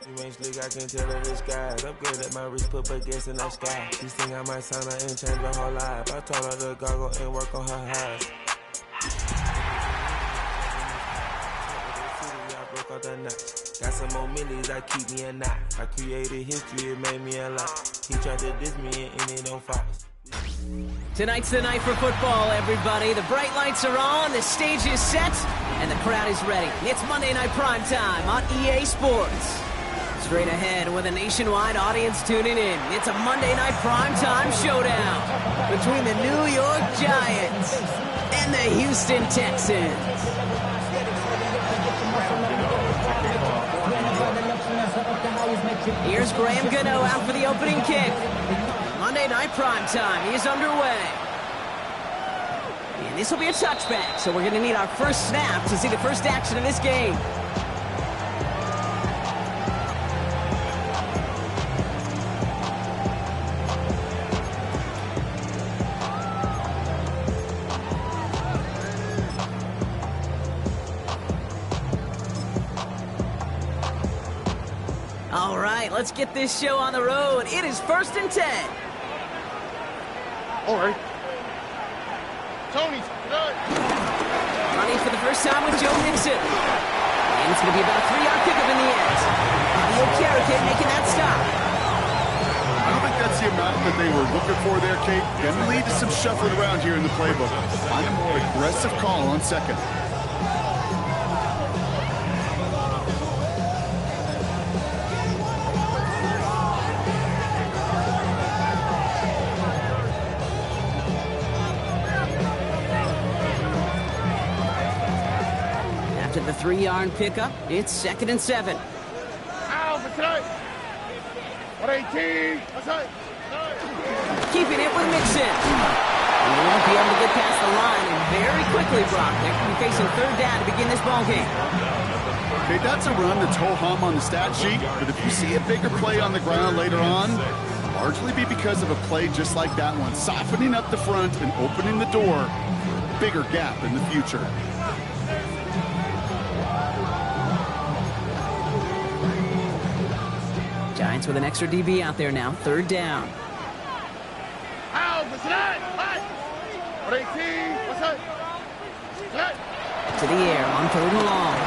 You ain't slick, I can tell her this guy. Upgrade at my wrist, put gas in the sky. She think I might sign her and change her whole life. I told her to goggle and work on her eyes. Got some more millies, I keep me a knot. I created history, it made me a lot. He tried to diss me and it don't fall. Tonight's the night for football, everybody. The bright lights are on, the stage is set, and the crowd is ready. It's Monday Night Primetime on EA Sports. Straight ahead with a nationwide audience tuning in. It's a Monday Night Primetime showdown between the New York Giants and the Houston Texans. Here's Graham Gano out for the opening kick. Monday Night Primetime is underway. And this will be a touchback, so we're going to need our first snap to see the first action of this game. All right, let's get this show on the road. It is 1st and 10. All right. Tony's good. Running for the first time with Joe Mixon. And it's going to be about a 3-yard pickup in the end. Leo Carrigan making that stop. I don't think that's the amount that they were looking for there, Kate. Going to lead to some shuffling around here in the playbook. Find a more aggressive call on second. After the 3-yard pickup, it's 2nd and 7. Keeping it with Mixon. And they won't be able to get past the line, and very quickly, Brock, they're going to be facing 3rd down to begin this ballgame. Okay, that's a run that's ho-hum on the stat sheet, but if you see a bigger play on the ground later on, largely be because of a play just like that one, softening up the front and opening the door, bigger gap in the future. Giants with an extra DB out there now, 3rd down. To the air on 3rd and long.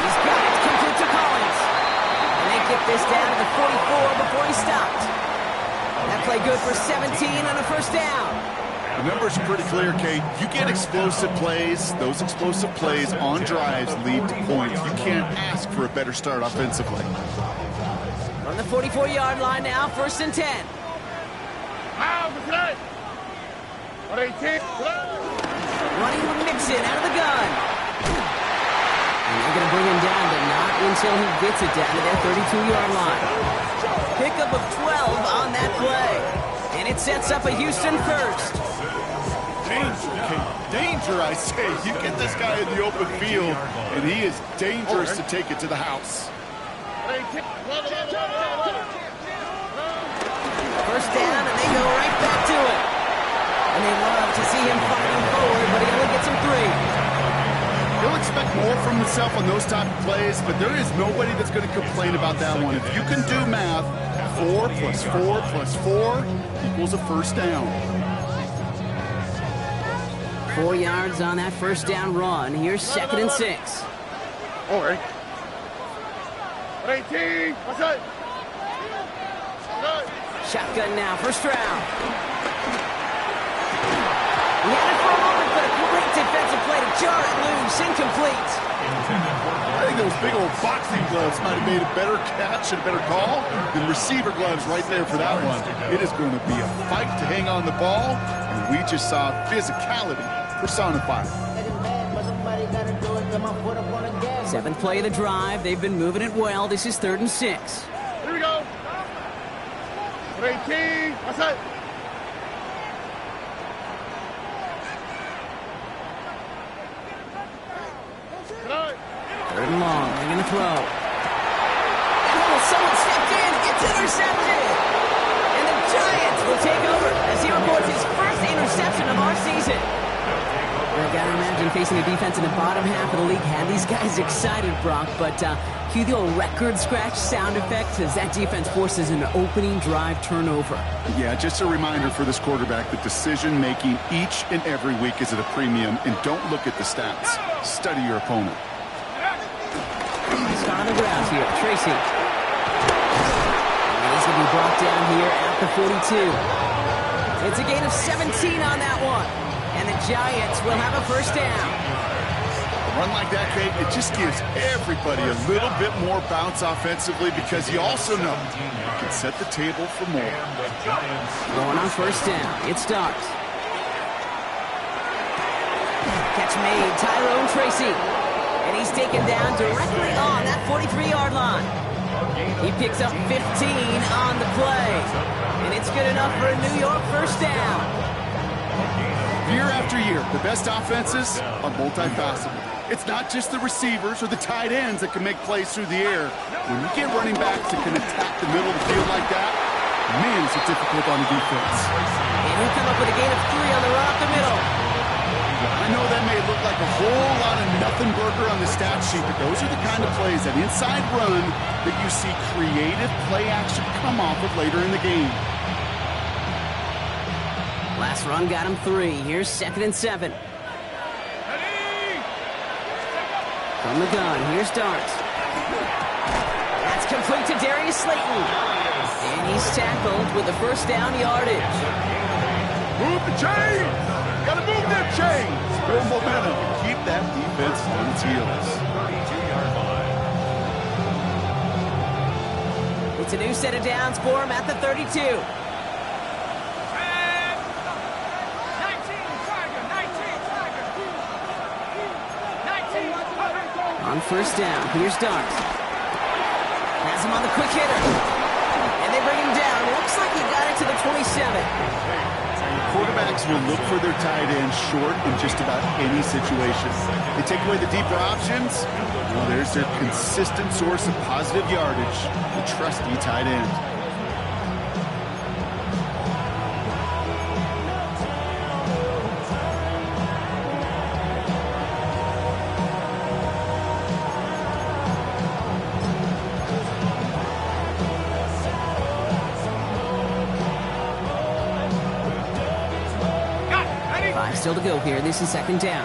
He's got it, complete to Collins. And they get this down to the 44 before he stopped. That play good for 17 on a 1st down. The numbers are pretty clear, Kate. You get explosive plays. Those explosive plays on drives lead to points. You can't ask for a better start offensively. On the 44-yard line now, 1st and 10. Running with Mixon out of the gun. And they're going to bring him down, but not until he gets it down to their 32-yard line. Pickup of 12 on that play. And it sets up a Houston first. Danger, Kate. Danger, I say. You get this guy in the open field, and he is dangerous to take it to the house. 1st down, and they go right back to it. And they love to see him fighting forward, but he only gets him 3. He'll expect more from himself on those type of plays, but there is nobody that's going to complain about that one. If you can do math, 4 plus 4 plus 4 equals a 1st down. 4 yards on that 1st down run. Here's 2nd and 6. All right. Shotgun now, 1st round. He had it for a moment, but a great defensive play to jar it loose, incomplete. I think those big old boxing gloves might have made a better catch and a better call than receiver gloves right there for that one. It is going to be a fight to hang on the ball, and we just saw physicality personified. 7th play of the drive. They've been moving it well. This is 3rd and 6. Here we go. 18. What's that? Third and long. They're going to throw. Oh, someone stepped in. It's intercepted. And the Giants will take over as he reports his first interception of our season. I gotta imagine facing a defense in the bottom half of the league had these guys excited, Brock, but cue the old record scratch sound effect as that defense forces an opening drive turnover. Yeah, just a reminder for this quarterback that decision-making each and every week is at a premium, and don't look at the stats. Study your opponent. He's on the ground here, Tracy. And he's going to be brought down here at the 42. It's a gain of 17 on that one. And the Giants will have a first down. A run like that, Kate, it just gives everybody a little bit more bounce offensively because you also know you can set the table for more. Going on first down. It starts. Catch made. Tyrone Tracy. And he's taken down directly on that 43-yard line. He picks up 15 on the play. And it's good enough for a New York first down. Year after year, the best offenses are multifaceted. It's not just the receivers or the tight ends that can make plays through the air. When you get running backs that can attack the middle of the field like that, man, is it difficult on the defense. And he'll come up with a gain of 3 on the run up the middle. I know that may look like a whole lot of nothing burger on the stat sheet, but those are the kind of plays, that inside run, that you see creative play action come off of later in the game. Last run got him 3. Here's 2nd and 7. From the gun, here's Dart. That's complete to Darius Slayton. And he's tackled with the first down yardage. Move the chains! Gotta move them chains! Build momentum and keep that defense on its heels. It's a new set of downs for him at the 32. On first down, here's Dart. Has him on the quick hitter. And they bring him down. Looks like he got it to the 27. Quarterbacks will look for their tight end short in just about any situation. They take away the deeper options. Well, there's their consistent source of positive yardage, the trusty tight end. Still to go here. This is 2nd down.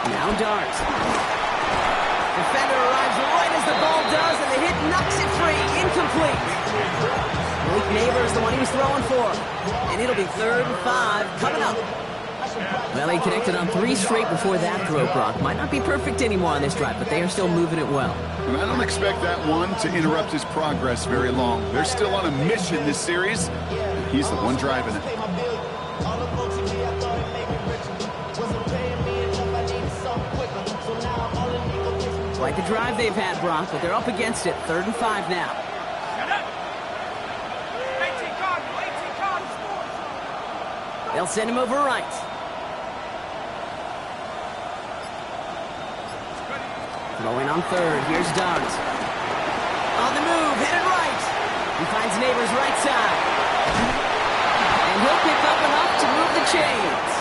Now Dart. Defender arrives right as the ball does, and the hit knocks it free. Incomplete. Malik Neighbors, the one he was throwing for. And it'll be 3rd and 5 coming up. Well, he connected on 3 straight before that throw, Brock. Might not be perfect anymore on this drive, but they are still moving it well. And I don't expect that one to interrupt his progress very long. They're still on a mission this series. He's the one driving it. Quite the drive they've had, Brock, but they're up against it. 3rd and 5 now. They'll send him over right. Throwing on 3rd. Here's Dart. On the move, headed right. He finds Neighbors right side. And he'll pick up enough to move the chains.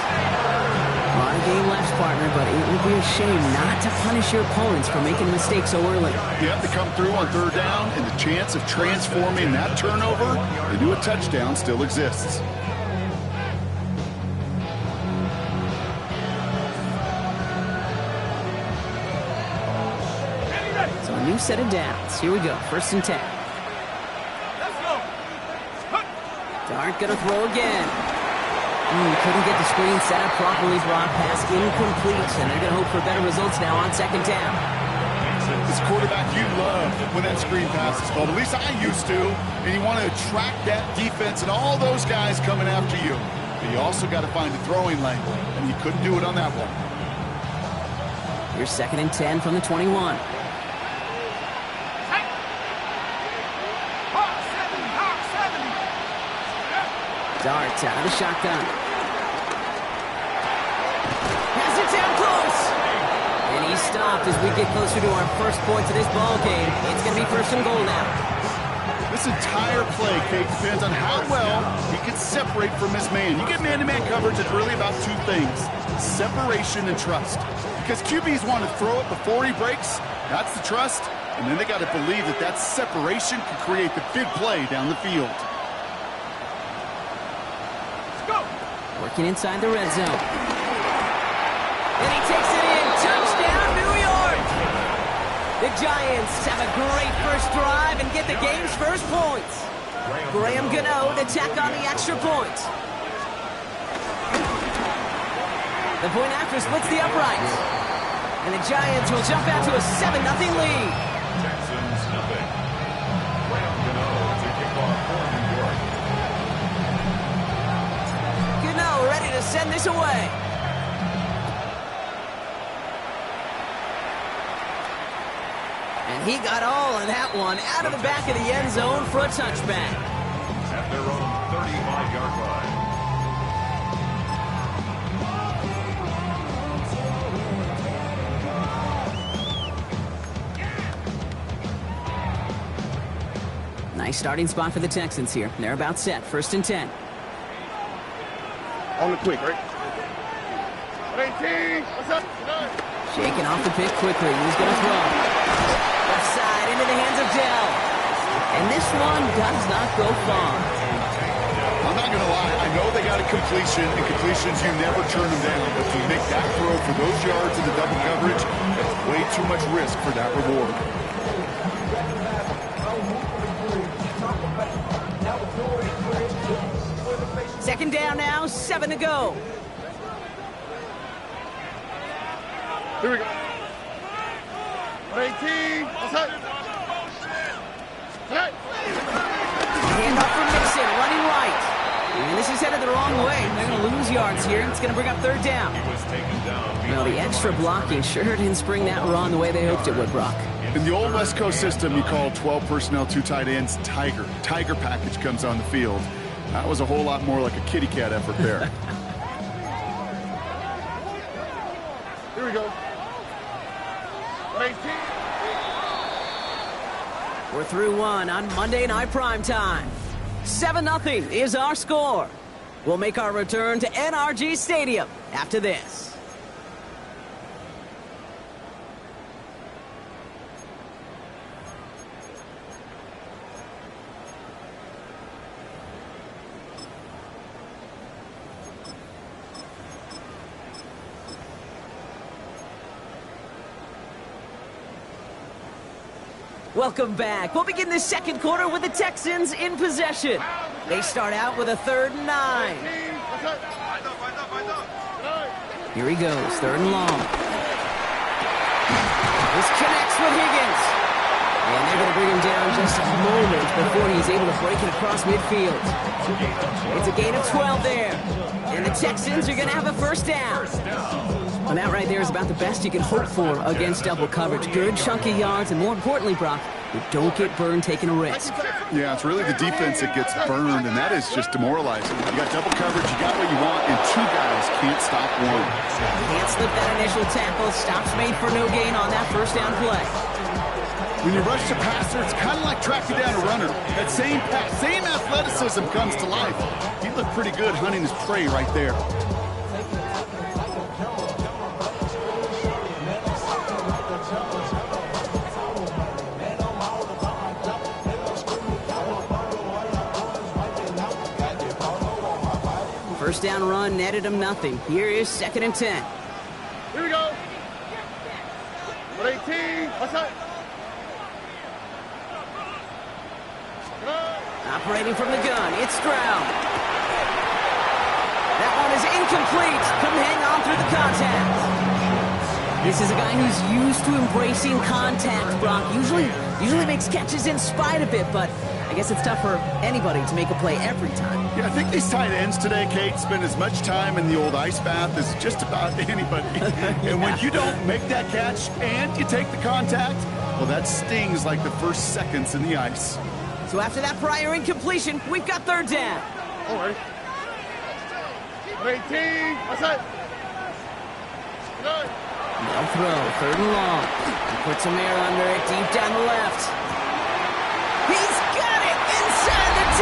A lot of game left, partner, but it would be a shame not to punish your opponents for making a mistake so early. You have to come through on 3rd down, and the chance of transforming that turnover into a touchdown still exists. So a new set of downs. Here we go. 1st and 10. Dart gonna throw again. Couldn't get the screen set up properly. Brock, pass incomplete, and they're gonna hope for better results now on 2nd down. This quarterback you love when that screen pass is called. At least I used to. And you want to attract that defense and all those guys coming after you. But you also got to find the throwing lane, and you couldn't do it on that one. Here's 2nd and 10 from the 21. Dart out of the shotgun. Has it down close. And he's stopped as we get closer to our first points of this ball game. It's going to be 1st and goal now. This entire play, Kate, depends on how well he can separate from his man. You get man-to-man coverage, it's really about two things, separation and trust. Because QBs want to throw it before he breaks, that's the trust, and then they got to believe that that separation can create the big play down the field. Let's go. Working inside the red zone. And he takes it in. Touchdown, New York! The Giants have a great first drive and get the game's first points. Graham Gano to tack on the extra point. The point after splits the uprights. And the Giants will jump out to a 7-0 lead. Texans nothing. Graham Gano to kick off for New York. Gano ready to send this away. And he got all of that one out of the back of the end zone for a touchback. At their own 35-yard line. Nice starting spot for the Texans here. They're about set. 1st and 10. On the quick, right? 18, what's up? Shaking off the pick quickly. He's going to throw. Left side into the hands of Dell. And this one does not go far. I'm not going to lie. I know they got a completion, and completions, you never turn them down. But to make that throw for those yards in the double coverage, that's way too much risk for that reward. Second down now, 7 to go. Here we go. 18, what's up? Hey. Handoff for Mixon, running right. And this is headed the wrong way. They're going to lose yards here. It's going to bring up 3rd down. He was taken down. Well, the extra blocking sure didn't spring that run the way they hoped it would, Brock. In the old West Coast system, you call 12 personnel, 2 tight ends, Tiger. Tiger package comes on the field. That was a whole lot more like a kitty cat effort there. Here we go. 18. We're through one on Monday Night Primetime. 7-0 is our score. We'll make our return to NRG Stadium after this. Welcome back. We'll begin the second quarter with the Texans in possession. They start out with a 3rd and 9. Here he goes, 3rd and long. This connects with Higgins. And they're going to bring him down just a moment before he's able to break it across midfield. It's a gain of 12 there. And the Texans are going to have a 1st down. And that right there is about the best you can hope for against double coverage. Good chunky yards, and more importantly, Brock, you don't get burned taking a risk. Yeah, it's really the defense that gets burned, and that is just demoralizing. You got double coverage, you got what you want, and 2 guys can't stop one. Can't slip that initial tackle. Stops made for no gain on that 1st down play. When you rush the passer, it's kind of like tracking down a runner. That same pass, same athleticism comes to life. He looked pretty good hunting his prey right there. First down run netted him nothing. Here is 2nd and 10. Here we go. 18, what's up? Operating from the gun, it's Stroud. That one is incomplete. Couldn't hang on through the contact. This is a guy who's used to embracing contact, Brock. Usually makes catches in spite of it, but I guess it's tough for anybody to make a play every time. Yeah, I think these tight ends today, Kate, spend as much time in the old ice bath as just about anybody. And when you don't make that catch and you take the contact, well, that stings like the first seconds in the ice. So after that prior incompletion, we've got 3rd down. All right. 18, what's up? They'll throw, 3rd and long. He puts some air under it, deep down the left. He's got it!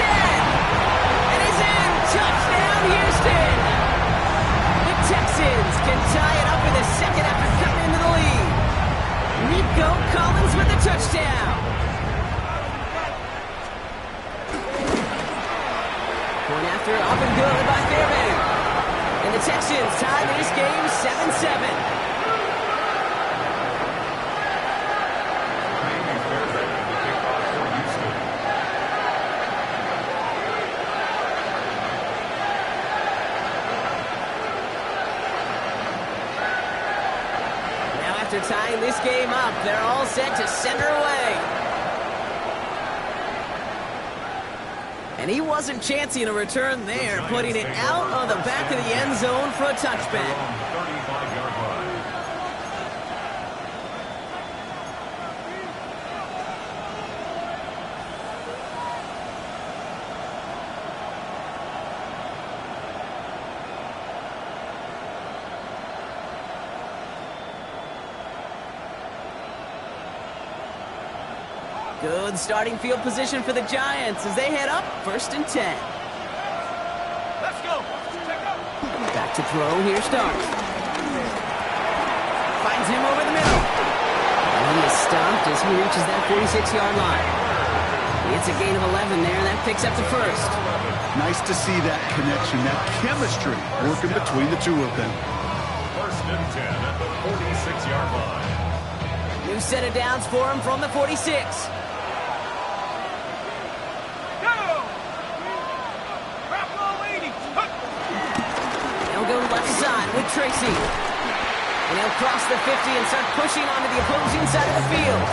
And he's in. Touchdown, Houston. The Texans can tie it up in the second after cutting into the lead. Nico Collins with the touchdown. Point after, up and good by Fairbairn. And the Texans tie this game 7-7. After tying this game up, they're all set to send her away. And he wasn't chancing a return there, putting it out of the back of the end zone for a touchback. 35-yard line. Good starting field position for the Giants as they head up 1st and 10. Let's go. Back to throw, here starts. Finds him over the middle. And he is stopped as he reaches that 46-yard line. It's a gain of 11 there, and that picks up the first. Nice to see that connection, that chemistry working between the two of them. 1st and 10 at the 46-yard line. New set of downs for him from the 46. He'll go left side with Tracy. And he'll cross the 50 and start pushing onto the opposing side of the field.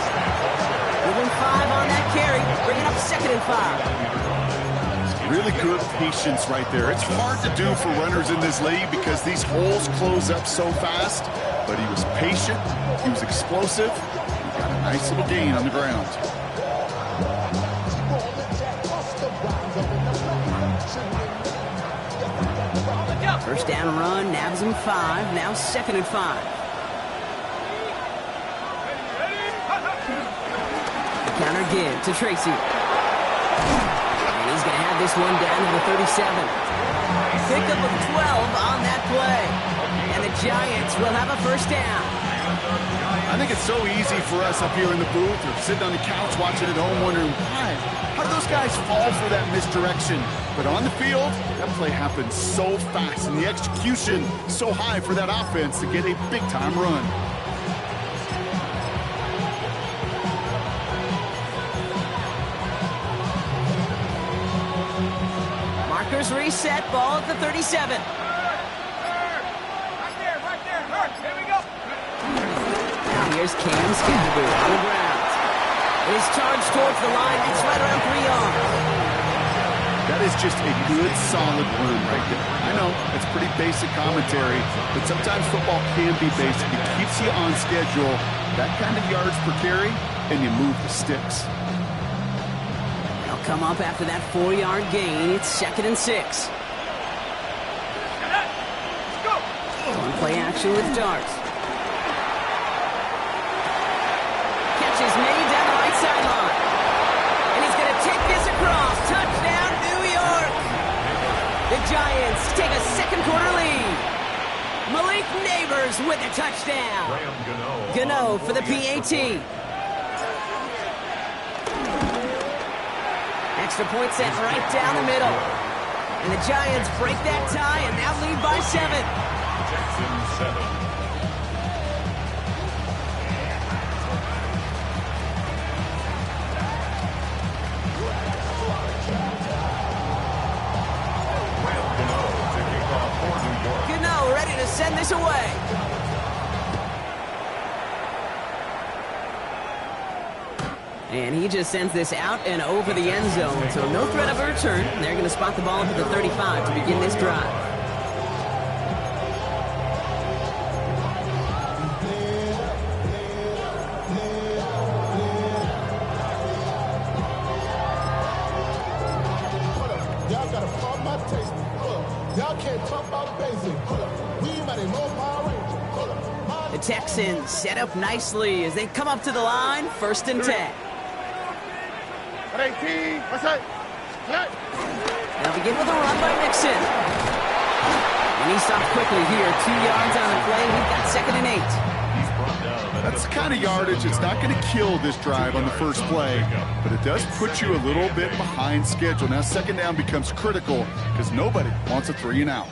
Moving 5 on that carry, bringing up 2nd and 5. Really good patience right there. It's hard to do for runners in this league because these holes close up so fast. But he was patient, he was explosive, he got a nice little gain on the ground. First down run, nabs him 5, now 2nd and 5. Counter give to Tracy. And he's going to have this one down to the 37. Pick up of 12 on that play. And the Giants will have a first down. I think it's so easy for us up here in the booth or sitting on the couch watching at home wondering, why? How do those guys fall for that misdirection? But on the field, that play happened so fast and the execution so high for that offense to get a big-time run. Markers reset, ball at the 37. Here's Cam Scattergood on the ground. His charge towards the line. It's right around 3 yards. That is just a good, solid run right there. I know, it's pretty basic commentary, but sometimes football can be basic. It keeps you on schedule, that kind of yards per carry, and you move the sticks. They'll come up after that 4-yard gain. It's 2nd and 6. One play action with Dart. Is made down the right sideline. And he's going to take this across. Touchdown, New York. The Giants take a second-quarter lead. Malik Neighbors with a touchdown. Gano for the PAT. Extra point set right down the middle. And the Giants break that tie and now lead by 7. Texans 7. Send this away. And he just sends this out and over the end zone. So no threat of a return. They're going to spot the ball up at the 35 to begin this drive. Y'all got to pump my taste. Y'all can't pump out basic. The Texans set up nicely as they come up to the line, 1st and 10. What's that? They'll begin with a run by Mixon. And he stopped quickly here. 2 yards on the play. We've got 2nd and 8. That's the kind of yardage it's not going to kill this drive on the first play, but it does put you a little bit behind schedule. Now 2nd down becomes critical because nobody wants a 3 and out.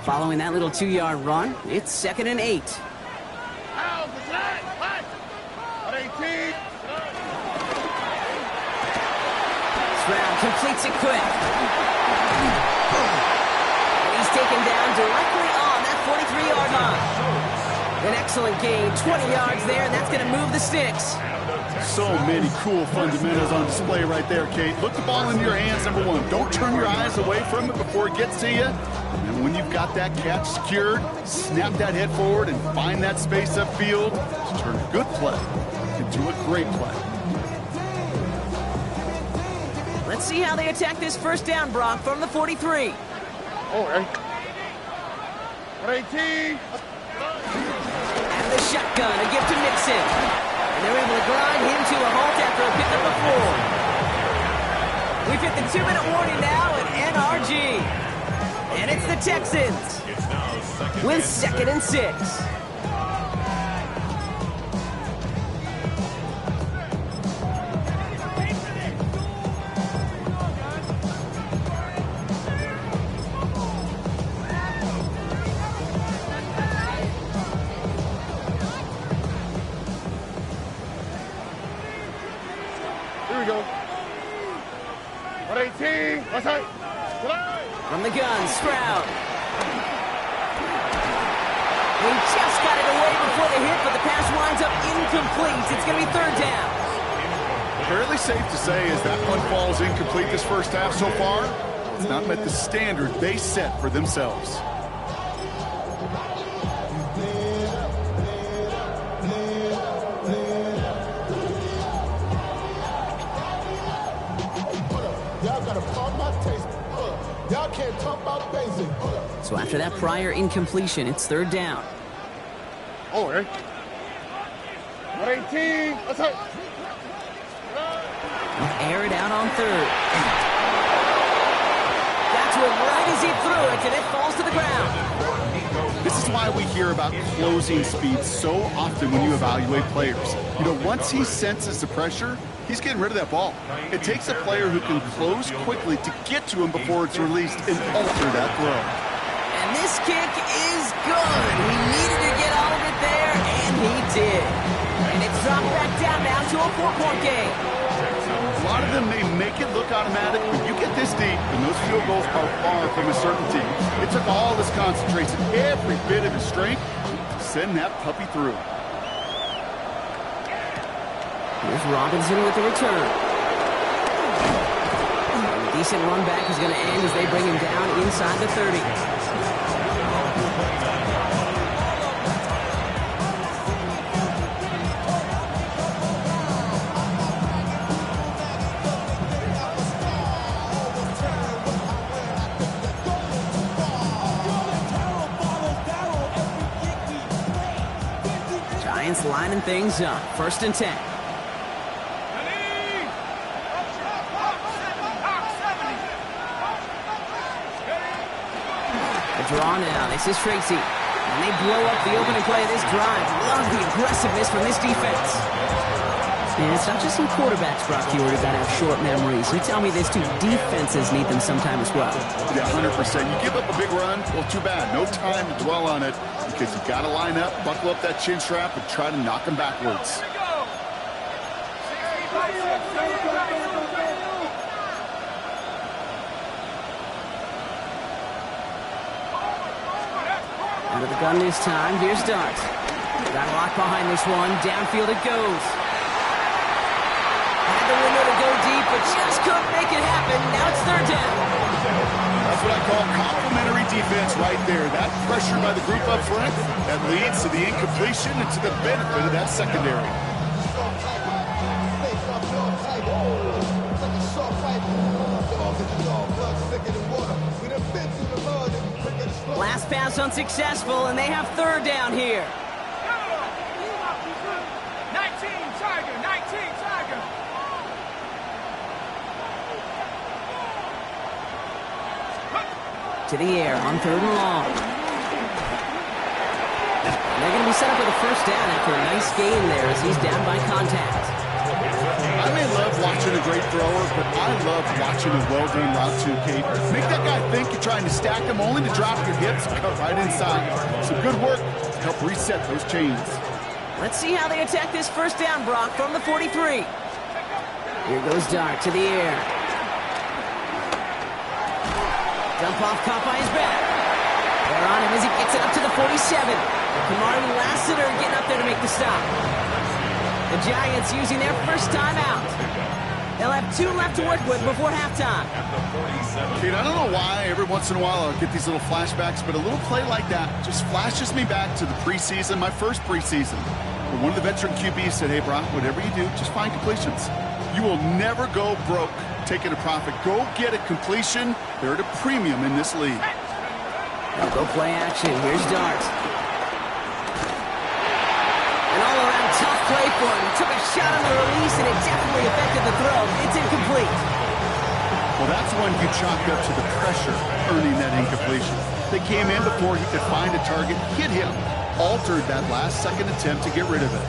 Following that little 2-yard run, it's 2nd and 8. Stroud completes it quick. And he's taken down directly on that 43-yard line. An excellent gain, 20 yards there, and that's going to move the sticks. So many cool fundamentals on display right there, Kate. Look the ball into your hands, number one. Don't turn your eyes away from it before it gets to you. And then when you've got that catch secured, snap that head forward and find that space upfield to turn a good play into a great play. Let's see how they attack this 1st down, Brock, from the 43. All right. 18. And the shotgun, a gift to Mixon. And they're able to grind him to a halt after a pickup of 4. We've hit the 2-minute warning now at NRG. And it's the Texans with 2nd and 6. Here we go. 118. Let's go. From the gun, Stroud. He just got it away before the hit, but the pass winds up incomplete. It's going to be 3rd down. Fairly safe to say as that one falls incomplete this first half so far, it's not met the standard they set for themselves. Y'all gotta pump my taste. Y'all can't talk about basic. So after that prior incompletion, it's 3rd down. All right. 118. Let's go. Air it out on 3rd. Got to it right as he threw it, and it falls to the ground. This is why we hear about closing speed so often when you evaluate players. You know, once he senses the pressure, he's getting rid of that ball. It takes a player who can close quickly to get to him before it's released and alter that throw. And this kick is good. He needed to get all of it there, and he did. And it's dropped back down now to a 4-point game. A lot of them may make it look automatic, but you get this deep, and those field goals are far from a certainty. It took all his concentration, every bit of his strength, to send that puppy through. Here's Robinson with the return. And a decent run back is going to end as they bring him down inside the 30. Giants lining things up. 1st and 10. Draw now. This is Tracy. And they blow up the opening play of this drive. Love the aggressiveness from this defense. And it's not just some quarterbacks, Brock, you already got to have short memories. You tell me this too. Defenses need them sometime as well. Yeah, 100%. You give up a big run, well, too bad. No time to dwell on it because you got to line up, buckle up that chin strap, and try to knock them backwards. Out of the gun this time. Here's Dart. Got a lock behind this one. Downfield it goes. Had the window to go deep, but just couldn't make it happen. Now it's 3rd down. That's what I call complementary defense right there. That pressure by the group up front, that leads to the incompletion and to the benefit of that secondary. Last Last pass unsuccessful, and they have third down here. 19 Tiger, 19 Tiger. To the air on third and long. And they're going to be set up with a first down after a nice gain there as he's down by contact. I may love watching a great thrower, but I love watching a well-done route too, Kate. Make that guy think you're trying to stack him only to drop your hips and cut right inside. Some good work to help reset those chains. Let's see how they attack this first down, Brock, from the 43. Here goes Dart to the air. Dump off, caught by his back. They're on him as he gets it up to the 47. Kamari Lassiter getting up there to make the stop. The Giants using their first timeout. They'll have 2 left to work with before halftime. Kate, I don't know why every once in a while I'll get these little flashbacks, but a little play like that just flashes me back to the preseason, my first preseason. Where one of the veteran QBs said, hey, Brock, whatever you do, just find completions. You will never go broke taking a profit. Go get a completion. They're at a premium in this league. They'll go play action. Here's Dart. An all-around tough play for him. He took a shot on the release, and it definitely affected the throw. It's incomplete. Well, that's one you chalk up to the pressure earning that incompletion. They came in before he could find a target, hit him, altered that last-second attempt to get rid of it.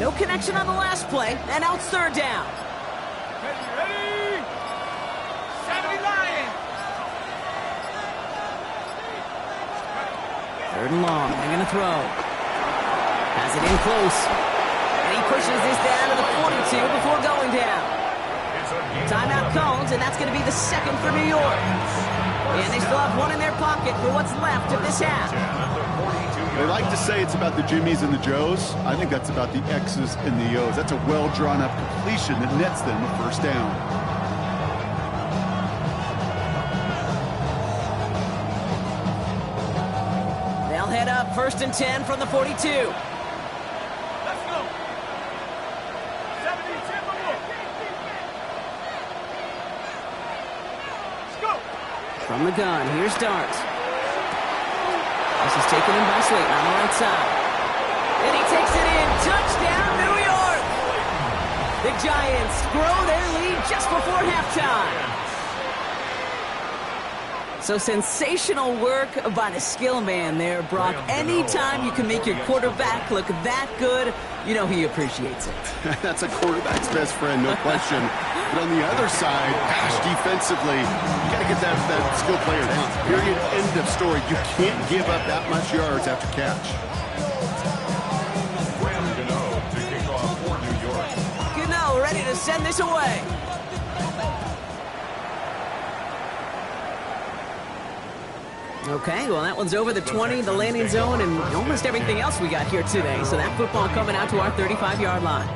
No connection on the last play, and now it's third down. Ready? 70 Lion. Third and long. They're going to throw. Has it in close. And he pushes this down to the 42 before going down. Timeout called, and that's going to be the second for New York. And they still have one in their pocket for what's left of this half. They like to say it's about the Jimmies and the Joes. I think that's about the X's and the O's. That's a well-drawn-up completion that nets them a first down. They'll head up first and 10 from the 42. Let's go. 70 Timberwolves. Let's go. From the gun, here's Dart. This is taken in by Slayton on the right side. And he takes it in. Touchdown, New York! The Giants grow their lead just before halftime. So sensational work by the skill man there, Brock. Anytime you can make your quarterback look that good, you know he appreciates it. That's a quarterback's best friend, no question. But on the other side, gosh, defensively, you got to get that skill player down. Period, end of story. You can't give up that much yards after catch. To kick off for New York. Gano ready to send this away. Okay, well, that one's over the 20, the landing zone, and almost everything else we got here today. So that football coming out to our 35-yard line.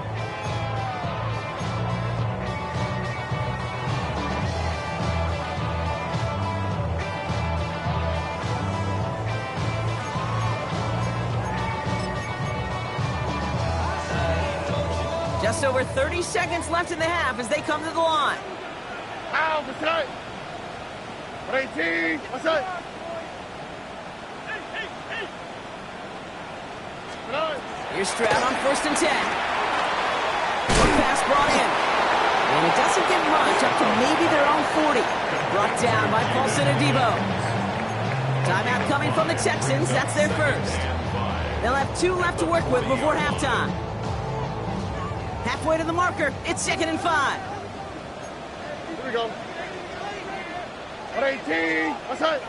Just over 30 seconds left in the half as they come to the line. Out, what's up? 18, what's up? Here's Stroud on first and 10. One pass brought in. And it doesn't get much, up to maybe their own 40. Brought down by Paulson Adebo. Timeout coming from the Texans. That's their first. They'll have 2 left to work with before halftime. Halfway to the marker. It's 2nd and 5. Here we go. 18, what's up?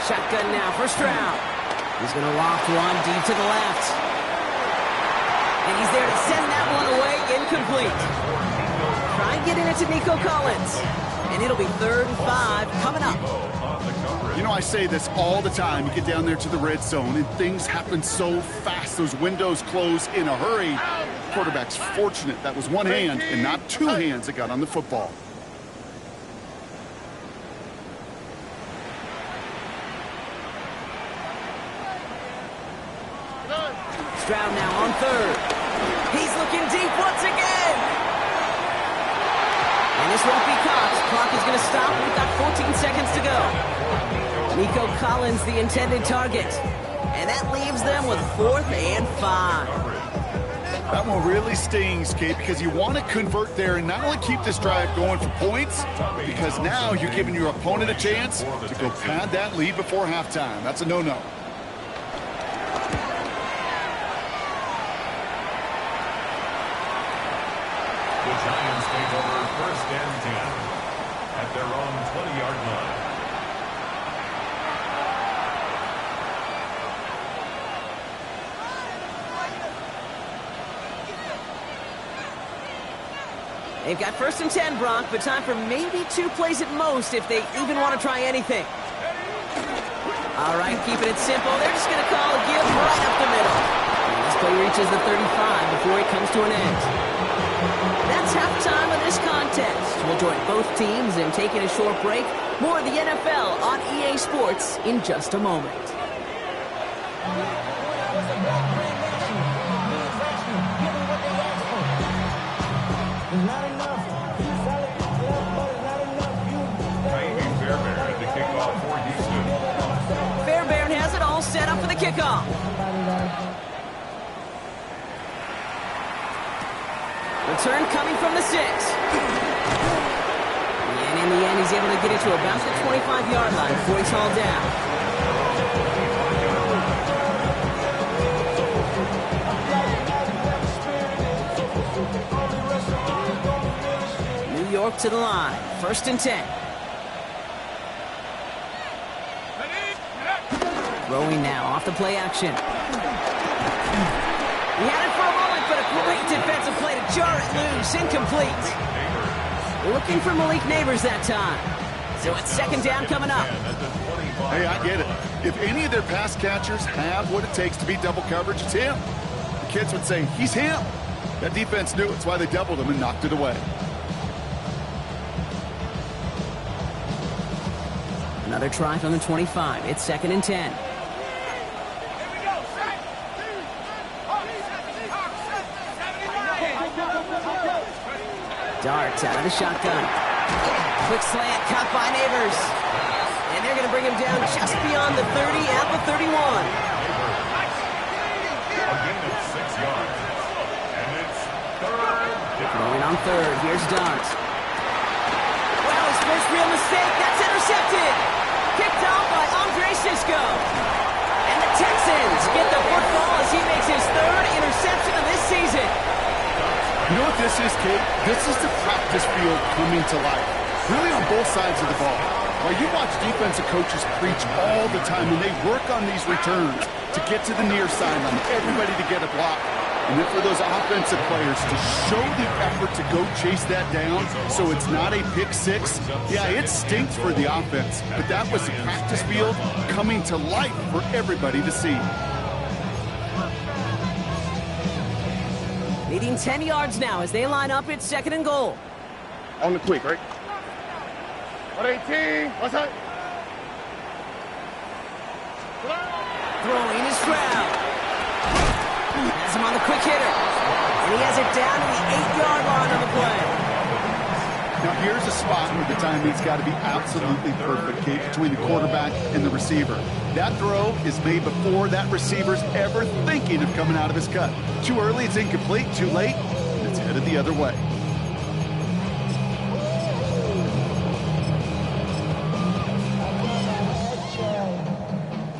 Shotgun now for Stroud. He's going to loft one deep to the left. And he's there to send that one away, incomplete. Try and get in it to Nico Collins. And it'll be 3rd and 5 coming up. You know, I say this all the time. You get down there to the red zone, and things happen so fast. Those windows close in a hurry. Quarterback's fortunate that was one hand and not 2 hands that got on the football. Stroud now on third. He's looking deep once again. And this won't be caught. Clock is going to stop. We've got 14 seconds to go. Nico Collins, the intended target. And that leaves them with 4th and 5. That one really stings, Kate, because you want to convert there and not only keep this drive going for points, because now you're giving your opponent a chance to go pad that lead before halftime. That's a no-no. The Giants take over 1st and 10 at their own 20-yard line. They've got 1st and 10, Brock, but time for maybe 2 plays at most if they even want to try anything. All right, keeping it simple. They're just going to call a give right up the middle. And this play reaches the 35 before it comes to an end. That's halftime of this contest. We'll join both teams in taking a short break. More of the NFL on EA Sports in just a moment. Fairbairn has it all set up for the kickoff. Return coming from the 6. And in the end, he's able to get it to about the 25-yard line before he's hauled down. New York to the line. 1st and 10. Throwing now off the play action. He had it for a moment, but a great defensive play to jar it loose. Incomplete. Looking for Malik Neighbors that time. So it's 2nd down coming up. Hey, I get it. If any of their pass catchers have what it takes to beat double coverage, it's him. The kids would say, he's him. That defense knew it's why they doubled him and knocked it away. Another try from the 25. It's 2nd and 10. Darts out of the shotgun. Quick slant caught by Neighbors. And they're going to bring him down just beyond the 30 at the 31. A gain of 6 yards. And it's 3rd. Going on 3rd. Here's Darts. Well, his first real mistake. That's intercepted. Picked off by Andre Sisco. And the Texans get the football as he makes his 3rd interception of this season. You know what this is, Kate? This is the practice field coming to life. Really on both sides of the ball. While you watch defensive coaches preach all the time when they work on these returns to get to the near sideline, everybody to get a block. And then for those offensive players to show the effort to go chase that down so it's not a pick 6. Yeah, it stinks for the offense, but that was the practice field coming to life for everybody to see. Leading 10 yards now as they line up. It's 2nd and goal. On the quick, right? 118. What's that? Throwing is Stroud. Has him on the quick hitter. And he has it down to the 8-yard line on the play. Now here's a spot where the timing's got to be absolutely perfect, Kate, between the quarterback and the receiver. That throw is made before that receiver's ever thinking of coming out of his cut. Too early, it's incomplete. Too late, it's headed the other way.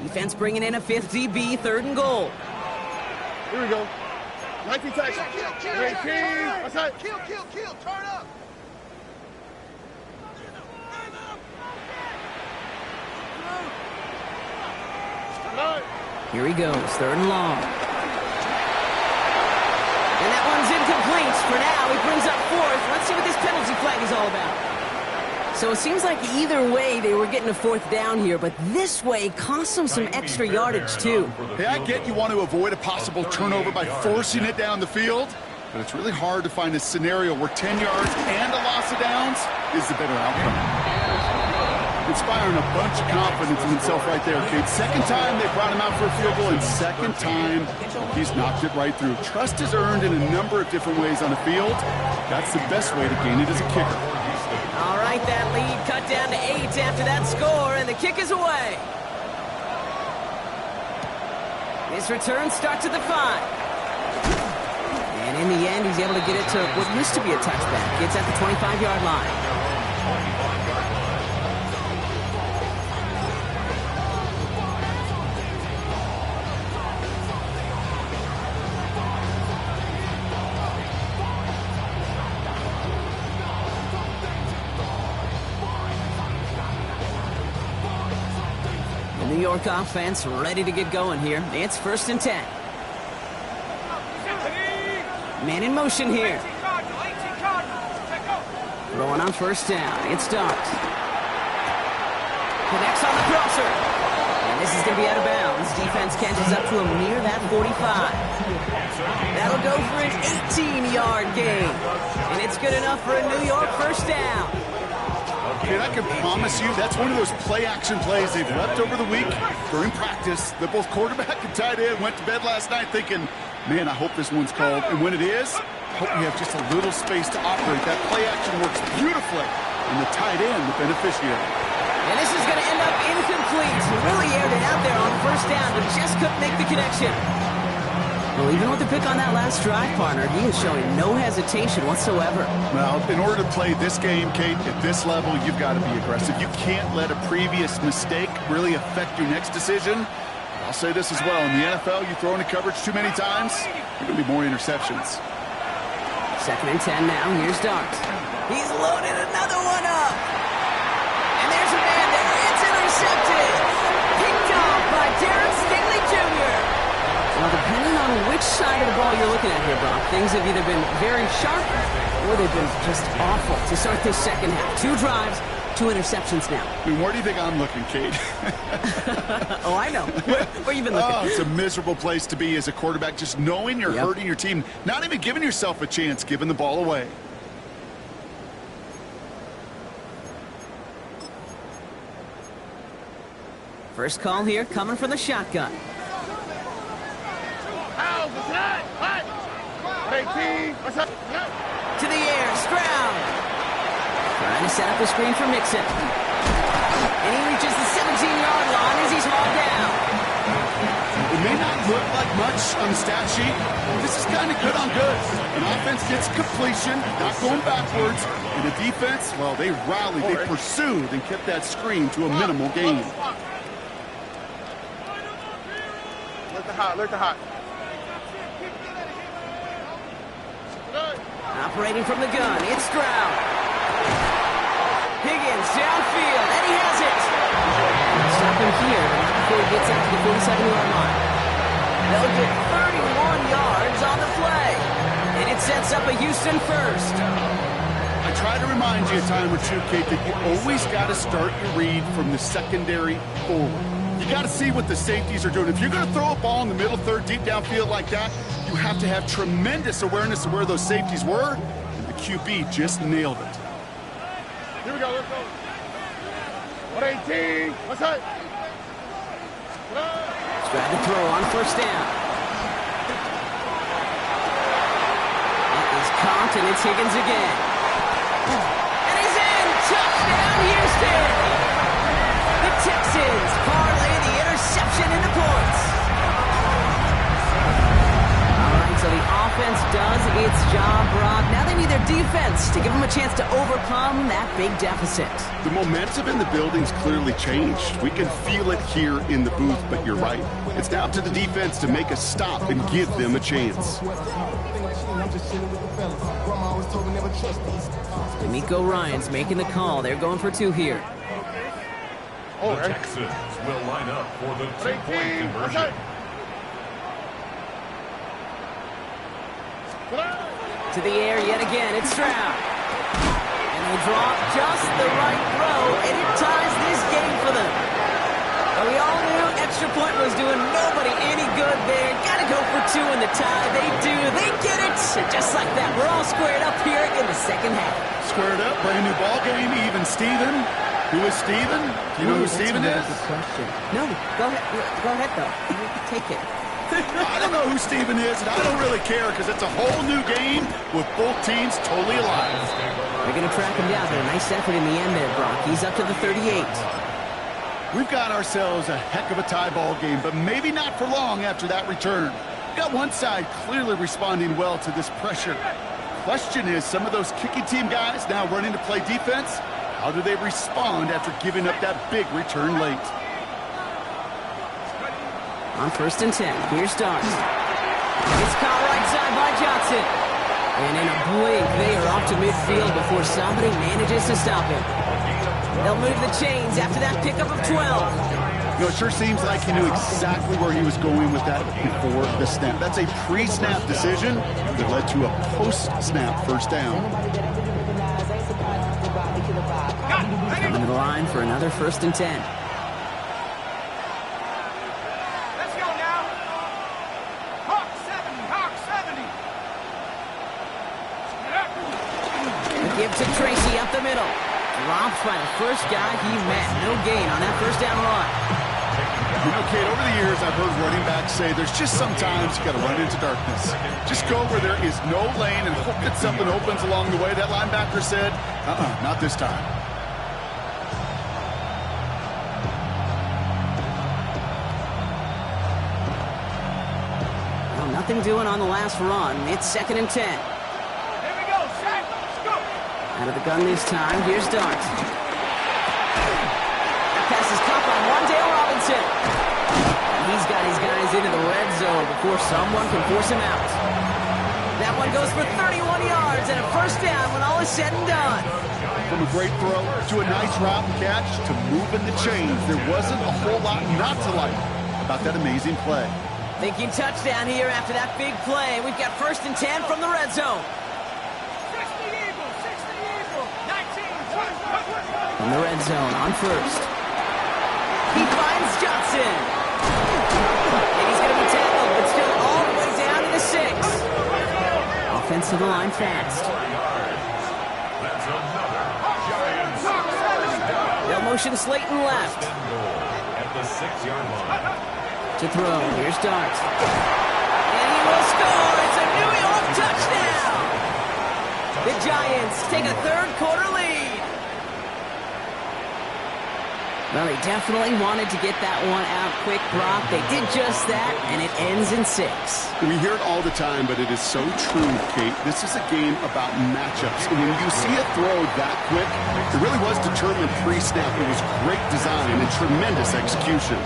Defense bringing in a 5th DB, 3rd and goal. Here we go. 19 seconds. 18. What's that? Kill, turn up. Here he goes, 3rd and long. And that one's incomplete. For now, he brings up 4th. Let's see what this penalty flag is all about. So it seems like either way they were getting a 4th down here, but this way cost them some extra yardage too. Hey, I get you want to avoid a possible turnover by forcing it down the field, but it's really hard to find a scenario where 10 yards and a loss of downs is the better outcome. Inspiring a bunch of confidence in himself right there, Kate. Second time they brought him out for a field goal, and second time he's knocked it right through. Trust is earned in a number of different ways on the field. That's the best way to gain it as a kicker. All right, that lead cut down to 8 after that score, and the kick is away. This return starts at the 5. And in the end, he's able to get it to what used to be a touchback. It's at the 25-yard line. New York offense ready to get going here. It's 1st and 10. Man in motion here. Throwing on 1st down. It starts. Connects on the crosser. And this is going to be out of bounds. Defense catches up to him near that 45. That'll go for an 18-yard gain. And it's good enough for a New York 1st down. Kid, I can promise you that's one of those play-action plays they've repped over the week during practice. That both quarterback and tight end went to bed last night thinking, man, I hope this one's called. And when it is, I hope we have just a little space to operate. That play-action works beautifully, and the tight end, the beneficiary. And this is going to end up incomplete. Really aired it out there on 1st down, but just couldn't make the connection. Well, even with the pick on that last drive, partner, he is showing no hesitation whatsoever. Well, in order to play this game, Kate, at this level, you've got to be aggressive. You can't let a previous mistake really affect your next decision. I'll say this as well. In the NFL, you throw into coverage too many times, there are going to be more interceptions. 2nd and 10 now. Here's Dart. He's loaded another one up. And there's a man there. It's intercepted. Picked off by Darren Staley Jr. Well, depending on which side of the ball you're looking at here, Brock, things have either been very sharp or they've been just awful to start this second half. 2 drives, 2 interceptions now. I mean, where do you think I'm looking, Kate? Oh, I know. Where you been looking? Oh, it's a miserable place to be as a quarterback, just knowing you're hurting your team, not even giving yourself a chance, giving the ball away. First call here coming from the shotgun. To the air, Stroud. Trying to set up the screen for Mixon. And he reaches the 17-yard line as he's hauled down. It may not look like much on the stat sheet, but this is kind of good on good. An offense gets completion, not going backwards, and the defense, well, they rallied, they pursued, and kept that screen to a minimal gain. Look the hot. Operating from the gun, it's Stroud. Higgins downfield, and he has it. Stop him here, but not before he gets out to the 47-yard line. They'll get 31 yards on the play, and it sets up a Houston 1st. I try to remind you a time or two, Kate, that you always got to start your read from the secondary forward. You got to see what the safeties are doing. If you're going to throw a ball in the middle third, deep downfield like that, you have to have tremendous awareness of where those safeties were, and the QB just nailed it. Here we go, let's go. 118, what's that? Trying to throw on 1st down. It is caught, and it's Higgins again. And he's in! Touchdown, Houston! The Texans parlay the interception into points. All right, so the offense does its job, Brock. Now they need their defense to give them a chance to overcome that big deficit. The momentum in the building's clearly changed. We can feel it here in the booth, but you're right. It's now up to the defense to make a stop and give them a chance. D'Amico Ryans making the call. They're going for 2 here. The Texans will line up for the 2-point conversion. To the air yet again, it's Stroud. And they drop just the right throw, and it ties this game for them. But we all knew extra point was doing nobody any good there. Gotta go for 2 in the tie. They do. They get it. And just like that, we're all squared up here in the second half. Squared up, brand new ball game, even Steven. Who is Steven? Do you know who Steven is? Good question. No, go ahead though. Take it. I don't know who Steven is, and I don't really care because it's a whole new game with both teams totally alive. They're going to track him down, but a nice effort in the end there, Brock. He's up to the 38. We've got ourselves a heck of a tie ball game, but maybe not for long after that return. Got one side clearly responding well to this pressure. Question is, some of those kicking team guys now running to play defense, how do they respond after giving up that big return late? On 1st and 10, here's Dart. It's caught right side by Johnson. And in a blink, they are off to midfield before somebody manages to stop him. They'll move the chains after that pickup of 12. You know, it sure seems like he knew exactly where he was going with that before the snap. That's a pre-snap decision that led to a post-snap first down. Coming to the line for another 1st and 10. Let's go now. Hawk 70, Hawk 70. A give to Tracy up the middle. Dropped by the first guy he met. No gain on that first down run. You know, Kate, over the years, I've heard running backs say there's just sometimes you got to run into darkness. Just go where there is no lane and hope that something opens along the way. That linebacker said, not this time. Well, nothing doing on the last run. It's 2nd and 10. Here we go, Shaq. Let's go. Out of the gun this time. Here's Dart. That pass is caught by Wandale Robinson. And he's got his guys into the red zone before someone can force him out. That one goes for 31 yards and a first down when all is said and done. From a great throw to a nice route and catch to moving the chains, there wasn't a whole lot not to like about that amazing play. Thinking touchdown here after that big play. We've got 1st and 10 from the red zone. 60 Eagles, 60 Eagles, 19, 20. From the red zone on 1st. He finds Johnson. And he's going to be tackled, but still all the way down to the 6. Offense to the line fast. That's another Giants. They'll motion Slayton left. At the 6-yard line. To throw, here's Dart. And he will score! It's a New York touchdown! The Giants take a 3rd quarter lead. Well, they definitely wanted to get that one out quick, Brock. They did just that, and it ends in 6. We hear it all the time, but it is so true, Kate. This is a game about matchups. And when you see a throw that quick, it really was determined pre-snap. It was great design and tremendous execution.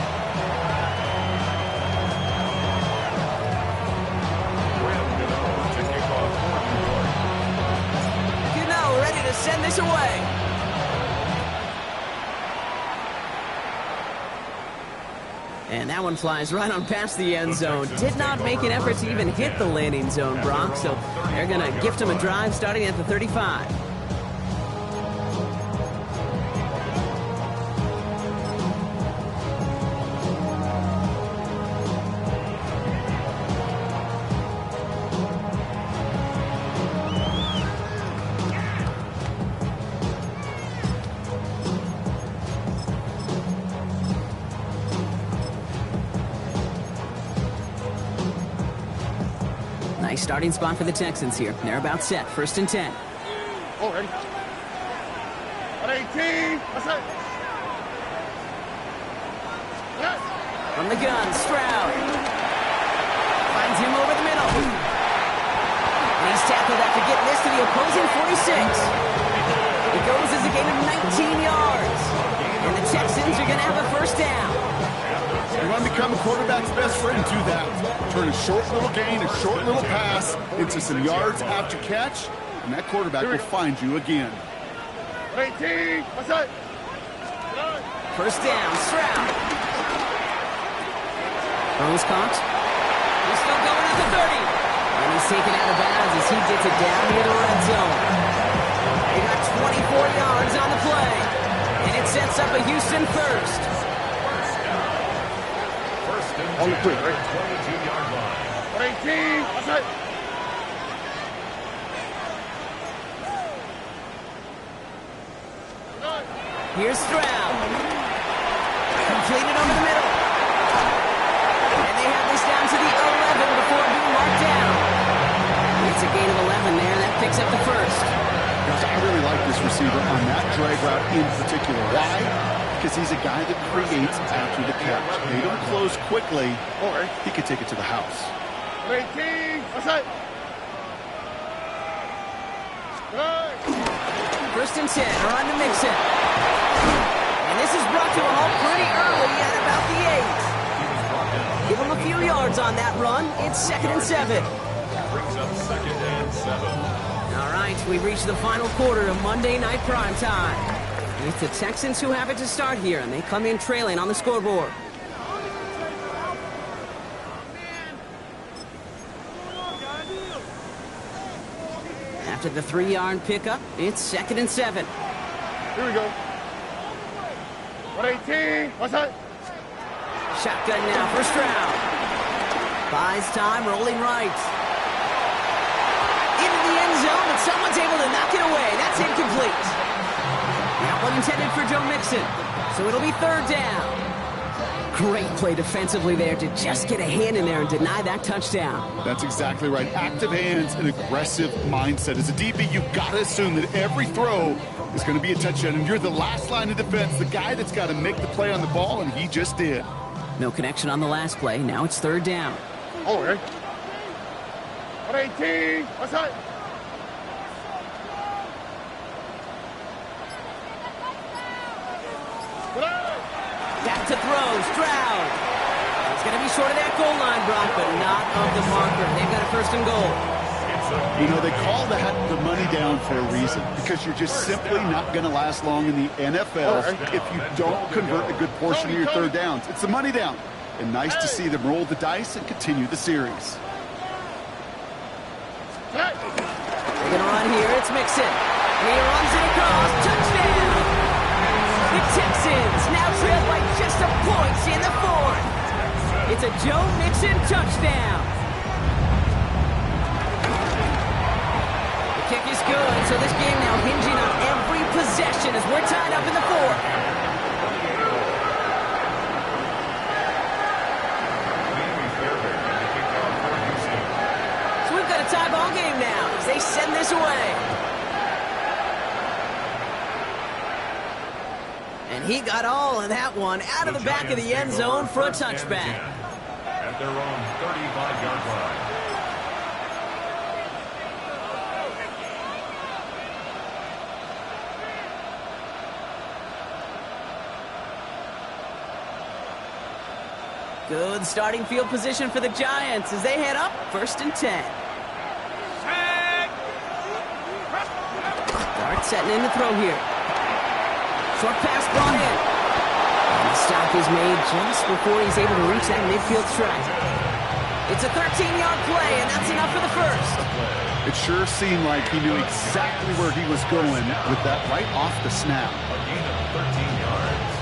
Send this away. And that one flies right on past the end zone. Did not make an effort to even hit the landing zone, Brock. So they're going to gift him a drive starting at the 35. Nice starting spot for the Texans here. They're about set. 1st and 10. Oh, ready. 18. What's that? Yes. From the gun, Stroud. Finds him over the middle. And he's tackled after getting this to the opposing 46. It goes as a gain of 19 yards. And the Texans are going to have a first down. You want to become a quarterback's best friend, do that. Turn a short little gain, a short little pass into some yards after catch, and that quarterback will find you again. 18. What's that? First down, Stroud. Throws caught. He's still going at the 30. And he's taken out of bounds as he gets it down near the red zone. They got 24 yards on the play. And it sets up a Houston first. On the quick, right? 22-yard line. 18. What's that? Here's Stroud. Completed over the middle. And they have this down to the 11 before being marked down. It's a gain of 11 there. That picks up the first. Guys, I really like this receiver on that drag route in particular. Why? Because he's a guy that creates after the catch. They don't close quickly, or he could take it to the house. 18, outside. First and 10, on to Mixon. And this is brought to a halt pretty early at about the 8. Give him a few yards on that run. It's 2nd and 7. Brings up 2nd and 7. All right, we've reached the final quarter of Monday Night Primetime. It's the Texans who have it to start here, and they come in trailing on the scoreboard. After the 3-yard pickup, it's 2nd and 7. Here we go. 118, outside. Shotgun now for Stroud. Buys time, rolling right. Into the end zone, but someone's able to knock it away. That's incomplete. That one intended for Joe Mixon. So it'll be 3rd down. Great play defensively there to just get a hand in there and deny that touchdown. That's exactly right. Active hands and aggressive mindset. As a DB, you've got to assume that every throw is going to be a touchdown, and you're the last line of defense, the guy that's got to make the play on the ball, and he just did. No connection on the last play. Now it's 3rd down. Oh, okay. 118, outside. Back to throw, Stroud. He's going to be short of that goal line, Brock, but not of the marker. They've got a 1st and goal. You know, they call that the money down for a reason, because you're just simply not going to last long in the NFL if you don't convert a good portion of your 3rd downs. It's the money down. And nice to see them roll the dice and continue the series. They're going to run here. It's Mixon. And he runs it across. Touchdown! The Texans now trail by just a point in the 4th. It's a Joe Mixon touchdown. The kick is good, so this game now hinging on every possession as we're tied up in the 4th. So we've got a tie ball game now as they send this away. And he got all of that one out of the back of the end zone for a touchback. At their own 35-yard line. Good starting field position for the Giants as they head up 1st and 10. Dart setting in the throw here. Short pass brought in. And the stop is made just before he's able to reach that midfield strike. It's a 13-yard play, and that's enough for the 1st. It sure seemed like he knew exactly where he was going with that right off the snap. A gain of 13 yards.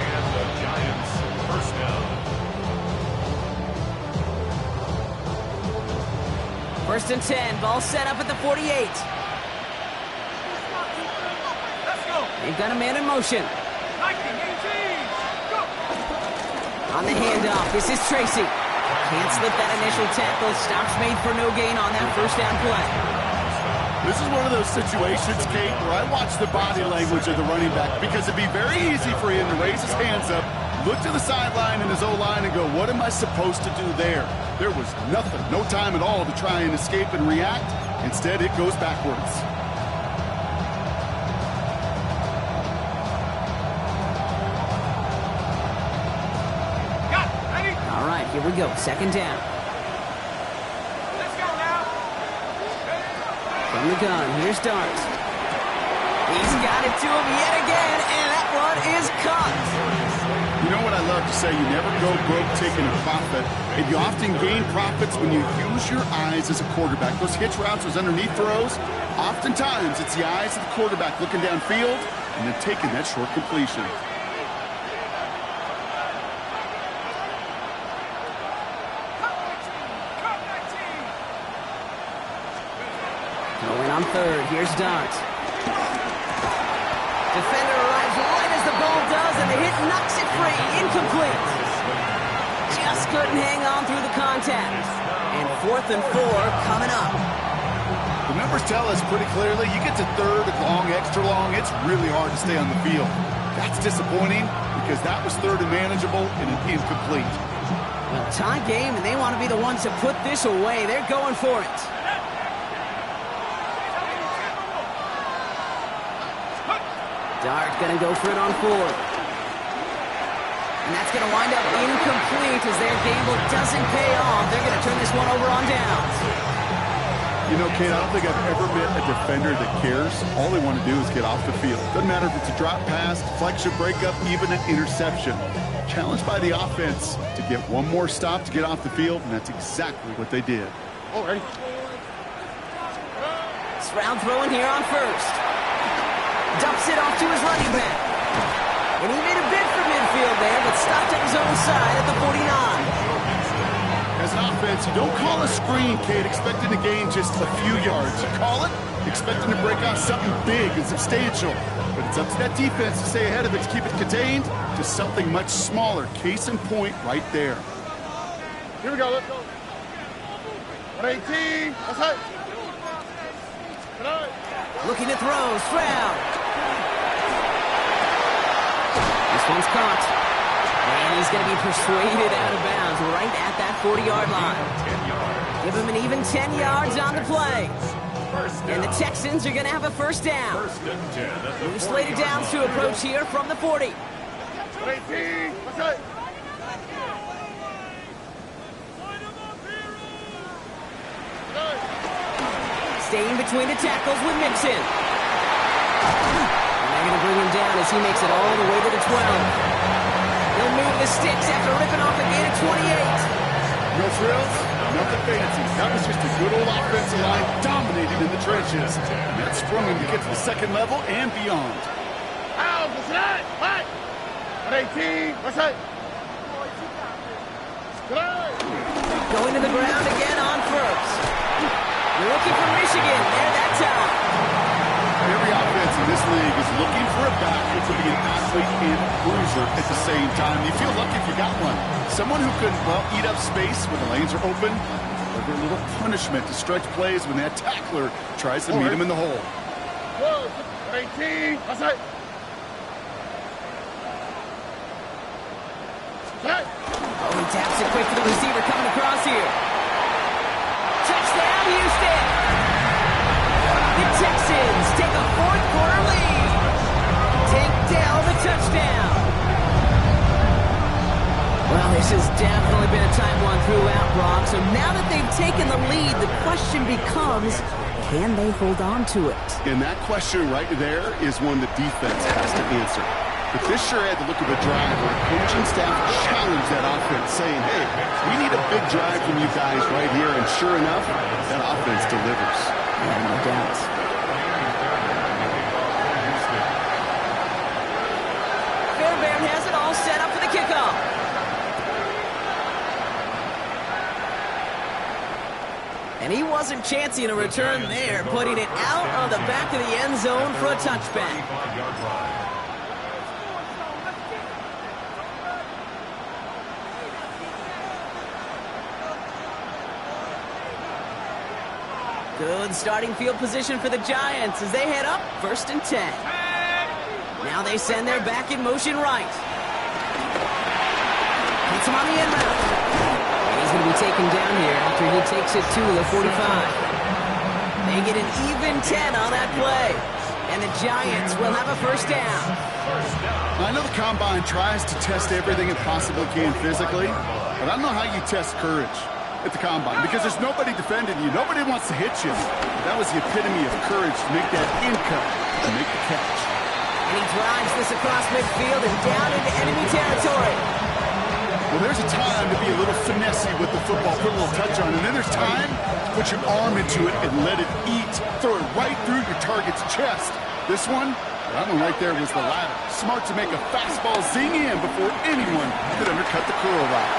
And the Giants 1st down. 1st and 10. Ball set up at the 48. They've got a man in motion. On the handoff, this is Tracy. Can't slip that initial tackle. Stops made for no gain on that 1st down play. This is one of those situations, Kate, where I watch the body language of the running back, because it'd be very easy for him to raise his hands up, look to the sideline in his O-line and go, what am I supposed to do there? There was nothing, no time at all to try and escape and react. Instead, it goes backwards. All right, here we go. 2nd down. Let's go now. From the gun, here's Dart. He's got it to him yet again, and that one is caught. You know what I love to say? You never go broke taking a profit, and you often gain profits when you use your eyes as a quarterback. Those hitch routes, those underneath throws, oftentimes it's the eyes of the quarterback looking downfield and then taking that short completion. Going on 3rd, here's Dart. Defender arrives the hit knocks it free. Incomplete. Just couldn't hang on through the contact. And 4th and 4 coming up. The numbers tell us pretty clearly, you get to 3rd, long, extra long, it's really hard to stay on the field. That's disappointing because that was 3rd and manageable and an incomplete. Well, tie game, and they want to be the ones to put this away. They're going for it. Dart going to go for it on 4th. And that's going to wind up incomplete as their gamble doesn't pay off. They're going to turn this one over on downs. You know, Kate, I don't think I've ever met a defender that cares. All they want to do is get off the field. Doesn't matter if it's a drop pass, deflection, breakup, even an interception. Challenged by the offense to get one more stop to get off the field, and that's exactly what they did. All right. Stroud throwing here on 1st. Dumps it off to his running back. And he made a bid for midfield there, but stopped at his own side at the 49. As an offense, you don't call a screen, Kate, expecting to gain just a few yards. You call it expecting to break out something big and substantial. But it's up to that defense to stay ahead of it, to keep it contained to something much smaller. Case in point right there. Here we go. Let's go. 118. That's it. Looking to throw. Stroud. This one's caught. And he's going to be persuaded out of bounds right at that 40-yard line. Give him an even 10 yards on the play. And the Texans are going to have a 1st down. Move slated downs to approach here from the 40. 18. That's it. Staying between the tackles with Mixon. And they're going to bring him down as he makes it all the way to the 12. He'll move the sticks after ripping off a gain of 28. No frills, nothing fancy. That was just a good old offensive line dominating in the trenches. And that sprung him to get to the 2nd level and beyond. Out. That's it. Right. 118. That's it. Going to the ground again on 1st. You're looking for Michigan there that time. Every offense in this league is looking for a back who can be an athlete and a bruiser at the same time. You feel lucky if you got one. Someone who can, well, eat up space when the lanes are open. Deliver a little punishment to stretch plays when that tackler tries to meet him in the hole. 18. That's it. Oh, he taps it quick to the receiver coming across here. Touchdown, Houston! The Texans take a 4th quarter lead. Tank Dell the touchdown. Well, this has definitely been a tight one throughout, Brock. So now that they've taken the lead, the question becomes, can they hold on to it? And that question right there is one the defense has to answer. But this sure had the look of a drive where the coaching staff challenged that offense, saying, hey, we need a big drive from you guys right here. And sure enough, that offense delivers. Yeah, no doubt. Fairbairn has it all set up for the kickoff. And he wasn't chancing a return there, putting it out of the back of the end zone for a touchback. Good starting field position for the Giants as they head up 1st and 10. Now they send their back in motion right. Hits him on the end route. He's going to be taken down here after he takes it to the 45. They get an even 10 on that play. And the Giants will have a 1st down. I know the Combine tries to test everything it possibly can physically, but I don't know how you test courage at the Combine, because there's nobody defending you. Nobody wants to hit you. That was the epitome of courage to make that in cut and make the catch. And he drives this across midfield and down into enemy territory. Well, there's a time to be a little finessey with the football, put a little touch on it. And then there's time to put your arm into it and let it eat. Throw it right through your target's chest. This one, that one right there was the latter. Smart to make a fastball zing in before anyone could undercut the curl route.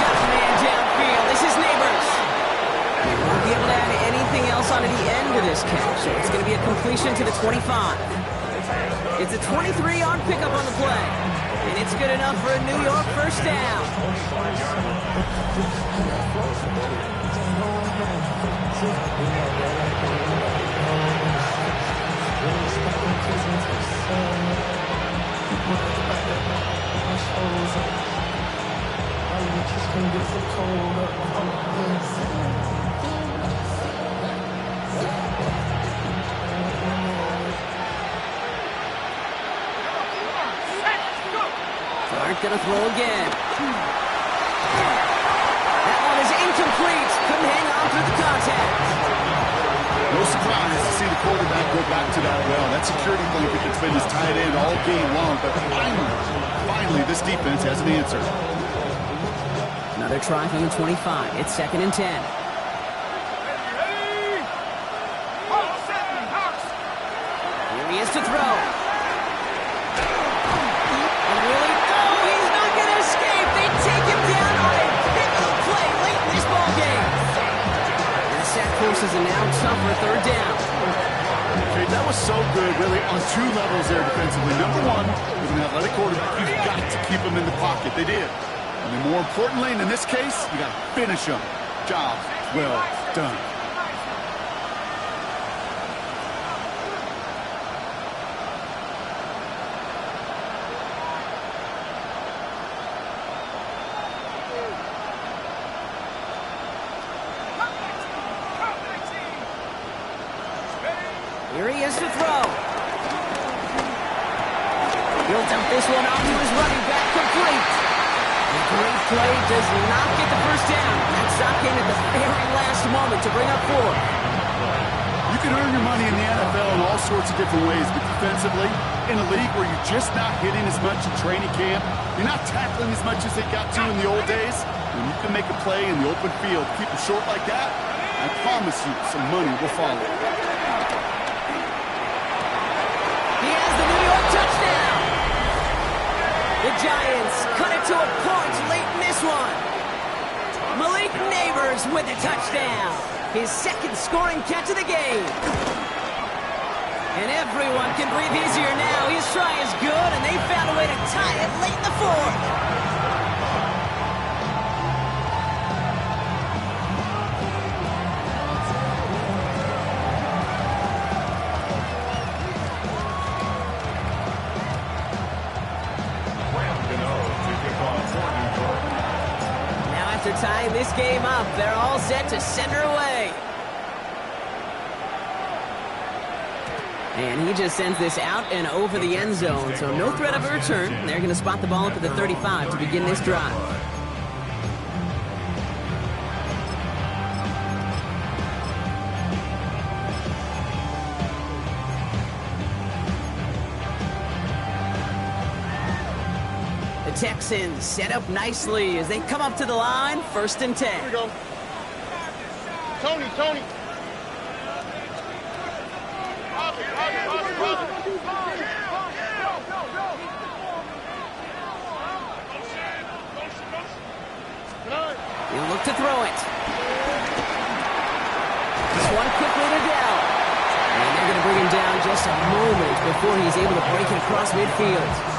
Got a man downfield. This is Neighbors. He won't be able to add anything else onto the end of this catch, so it's going to be a completion to the 25. It's a 23-yard pickup on the play. And it's good enough for a New York first down. Clark gonna throw again. That one is incomplete. Couldn't hang on through the contact. No surprise to see the quarterback go back to that well. That security blanket that's been his tight end all game long. But finally, this defense has an answer. Another try from the 25. It's 2nd and 10. Here he is to throw. And really, oh, he's not going to escape. They take him down on a pivotal play late in this ball game. And the sack forces a now tougher 3rd down. Okay, that was so good, really, on 2 levels there defensively. Number one, with an athletic quarterback, you've got to keep him in the pocket. They did. And then more importantly, in this case, you got to finish him. Job well done. Here he is to throw. He'll dump this one off to his running back, complete. A great play does not get the first down. That stop came at the very last moment to bring up 4. You can earn your money in the NFL in all sorts of different ways, but defensively, in a league where you're just not hitting as much in training camp, you're not tackling as much as they got to in the old days, when you can make a play in the open field, keep it short like that, I promise you some money will follow. He has the New York touchdown. The Giants cut it to a point late in this one. Malik Neighbors with a touchdown. His 2nd scoring catch of the game. And everyone can breathe easier now. His try is good, and they found a way to tie it late in the 4th. After tying this game up, they're all set to send her away. And he just sends this out and over the end zone, so no threat of a return. They're going to spot the ball up at the 35 to begin this drive. Texans set up nicely as they come up to the line, 1st and 10. Here we go. Tony. He'll look to throw it. This one quickly to Dell. And they're going to bring him down just a moment before he's able to break it across midfield.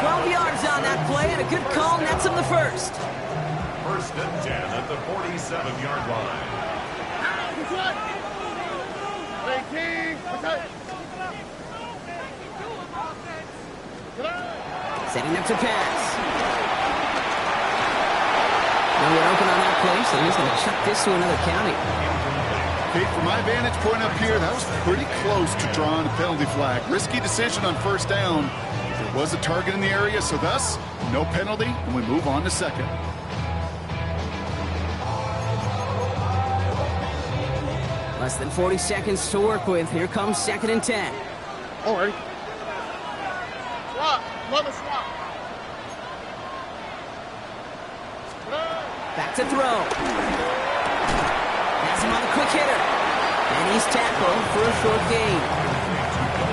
12 yards on that play, and a good call nets him the 1st. 1st and 10 at the 47-yard line. Setting up to pass. No one open on that play, so he's going to chuck this to another county. Okay, from my vantage point up here, that was pretty close to drawing a penalty flag. Risky decision on 1st down. There was a target in the area, so thus, no penalty, and we move on to 2nd. Less than 40 seconds to work with. Here comes 2nd and 10. All right. Swap. Love a swap. Back to throw. Has him on the quick hitter. And he's tackled for a short gain.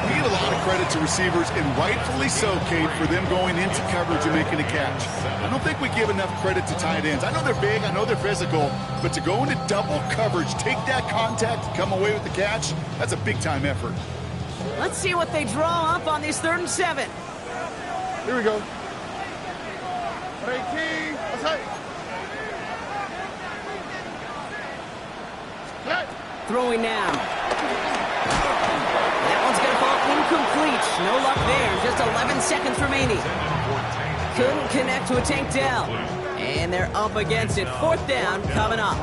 We get a lot of credit to receivers, and rightfully so, Kate, for them going into coverage and making a catch. I don't think we give enough credit to tight ends. I know they're big, I know they're physical, but to go into double coverage, take that contact, come away with the catch, that's a big-time effort. Let's see what they draw up on this 3rd and 7. Here we go. 18. Outside. Throwing now. That one's going to fall incomplete. No luck there. Just 11 seconds remaining. Couldn't connect to a tank down. And they're up against it. 4th down coming up.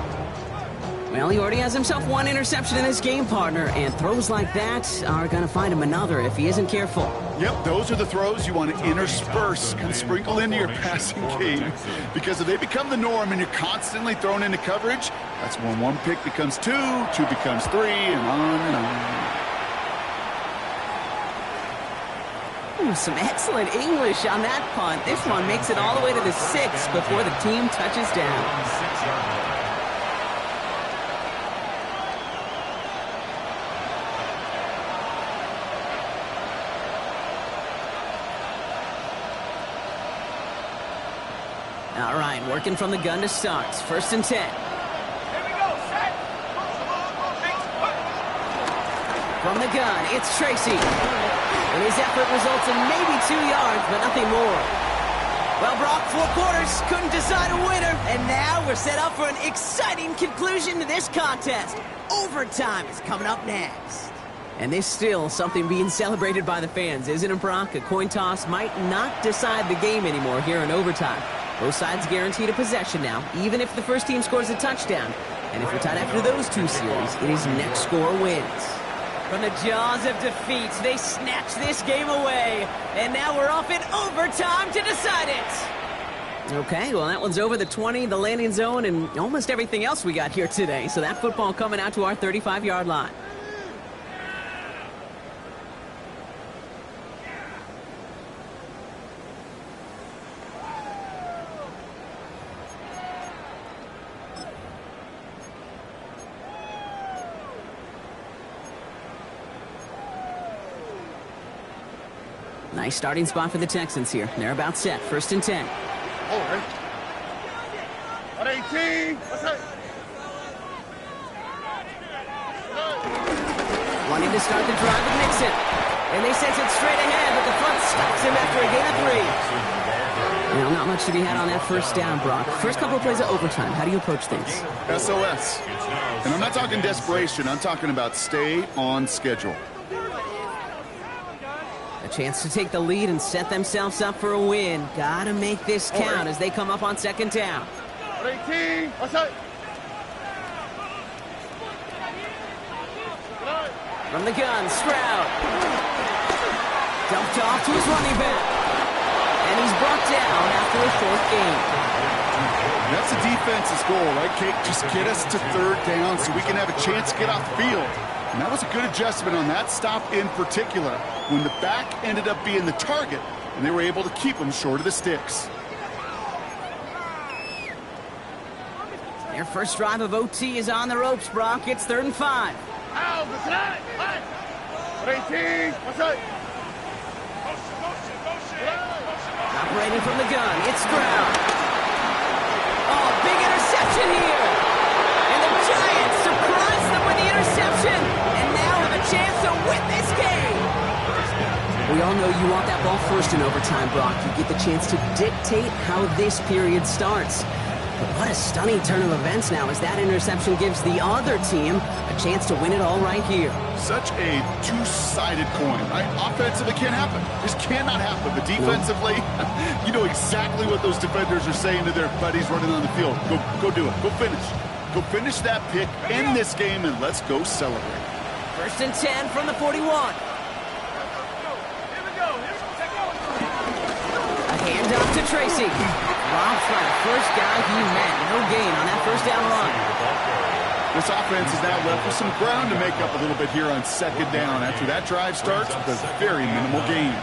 Well, he already has himself 1 interception in his game, partner, and throws like that are going to find him another if he isn't careful. Yep, those are the throws you want to intersperse and sprinkle into your passing game. Because if they become the norm and you're constantly thrown into coverage, that's when 1 pick becomes 2, 2 becomes 3, and on and on. Ooh, some excellent English on that punt. This one makes it all the way to the 6 before the team touches down. All right, working from the gun to start. 1st and 10. From the gun, it's Tracy. And his effort results in maybe 2 yards, but nothing more. Well, Brock, 4 quarters, couldn't decide a winner. And now we're set up for an exciting conclusion to this contest. Overtime is coming up next. And there's still something being celebrated by the fans, isn't it, Brock? A coin toss might not decide the game anymore here in overtime. Both sides guaranteed a possession now, even if the first team scores a touchdown. And if we're tied after those 2 series, it is next score wins. From the jaws of defeat, they snatch this game away. And now we're off in overtime to decide it. Okay, well, that one's over the 20, the landing zone, and almost everything else we got here today. So that football coming out to our 35-yard line. Nice starting spot for the Texans here. They're about set. 1st and 10. All right. 18. Wanting to start the drive with Nixon. And they send it straight ahead, but the front stops him after a gain of 3. Well, not much to be had on that 1st down, Brock. First couple of plays of overtime. How do you approach things? SOS. And I'm not talking desperation. I'm talking about stay on schedule. A chance to take the lead and set themselves up for a win. Gotta make this count as they come up on 2nd down. 18. Outside. From the gun, Stroud. Dumped off to his running back. And he's brought down after a 4th gain. That's the defense's goal, right, Kate? Just get us to 3rd down so we can have a chance to get off the field. And that was a good adjustment on that stop in particular, when the back ended up being the target, and they were able to keep him short of the sticks. Their first drive of OT is on the ropes, Brock. It's 3rd and 5. 18. Outside. Operating from the gun, it's Stroud. Oh, big interception here. And the Giants surprise them with the interception. And now have a chance to win this game. We all know you want that ball first in overtime, Brock. You get the chance to dictate how this period starts. But what a stunning turn of events now as that interception gives the other team a chance to win it all right here. Such a two-sided coin, right? Offensively can't happen. Just cannot happen. But defensively, you know exactly what those defenders are saying to their buddies running on the field. Go do it. Go finish. Go finish that pick, end this game, and let's go celebrate. 1st and 10 from the 41. A handoff to Tracy. Robs by the first guy he met. No gain on that 1st down run. This offense is now left with some ground to make up a little bit here on 2nd down after that drive starts with a very minimal gain.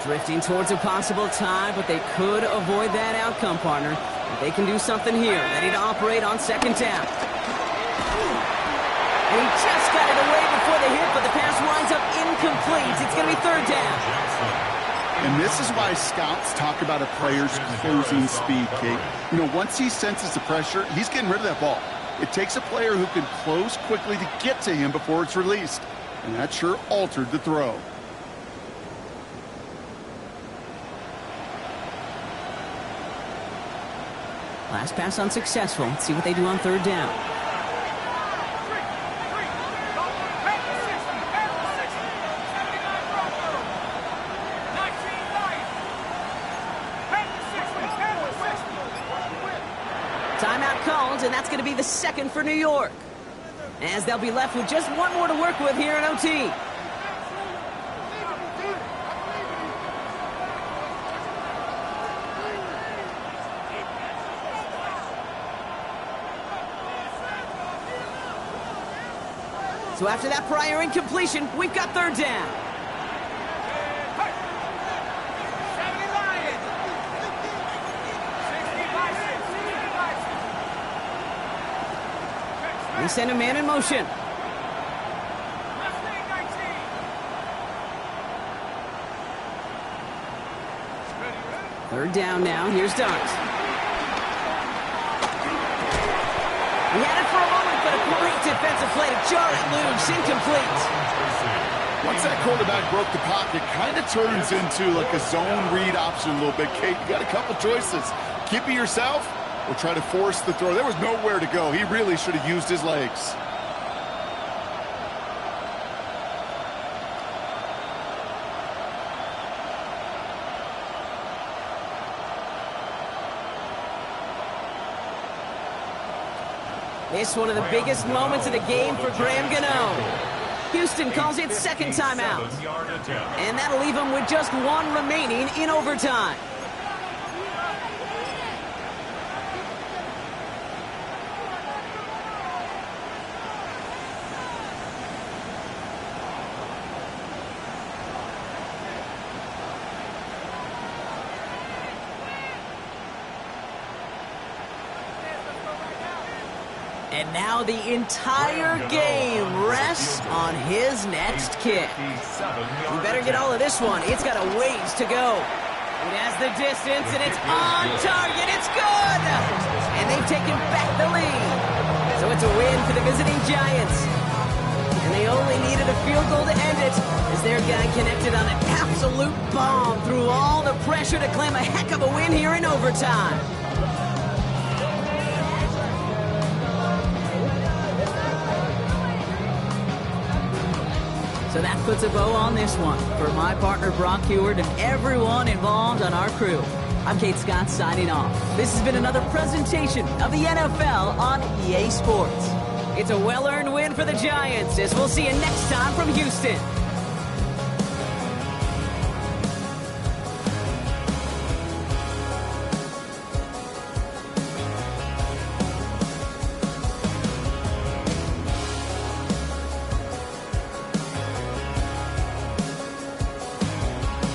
Drifting towards a possible tie, but they could avoid that outcome, partner. If they can do something here, ready to operate on 2nd down. And he just got it away before the hit, but the pass winds up incomplete. It's going to be 3rd down. And this is why scouts talk about a player's closing speed, Kate. You know, once he senses the pressure, he's getting rid of that ball. It takes a player who can close quickly to get to him before it's released. And that sure altered the throw. Last pass unsuccessful. Let's see what they do on third down. Timeout called, and that's going to be the second for New York, as they'll be left with just one more to work with here in OT. So after that prior incompletion, we've got third down. They send a man in motion. Third down now. Here's Dart. He had it for a moment, but a great defensive play to jar it loose. Incomplete. Once that quarterback broke the pocket, kind of turns into like a zone read option a little bit. Kate, you got a couple choices. Keep it yourself or try to force the throw. There was nowhere to go. He really should have used his legs. It's one of the biggest moments of the game for Graham Gano. Houston calls it second timeout. And that'll leave him with just one remaining in overtime. And now the entire game rests on his next kick. You better get all of this one. It's got a ways to go. It has the distance, and it's on target. It's good! And they've taken back the lead. So it's a win for the visiting Giants. And they only needed a field goal to end it, as their guy connected on an absolute bomb through all the pressure to claim a heck of a win here in overtime. So that puts a bow on this one. For my partner Brock Heward and everyone involved on our crew, I'm Kate Scott signing off. This has been another presentation of the NFL on EA Sports. It's a well-earned win for the Giants, as we'll see you next time from Houston.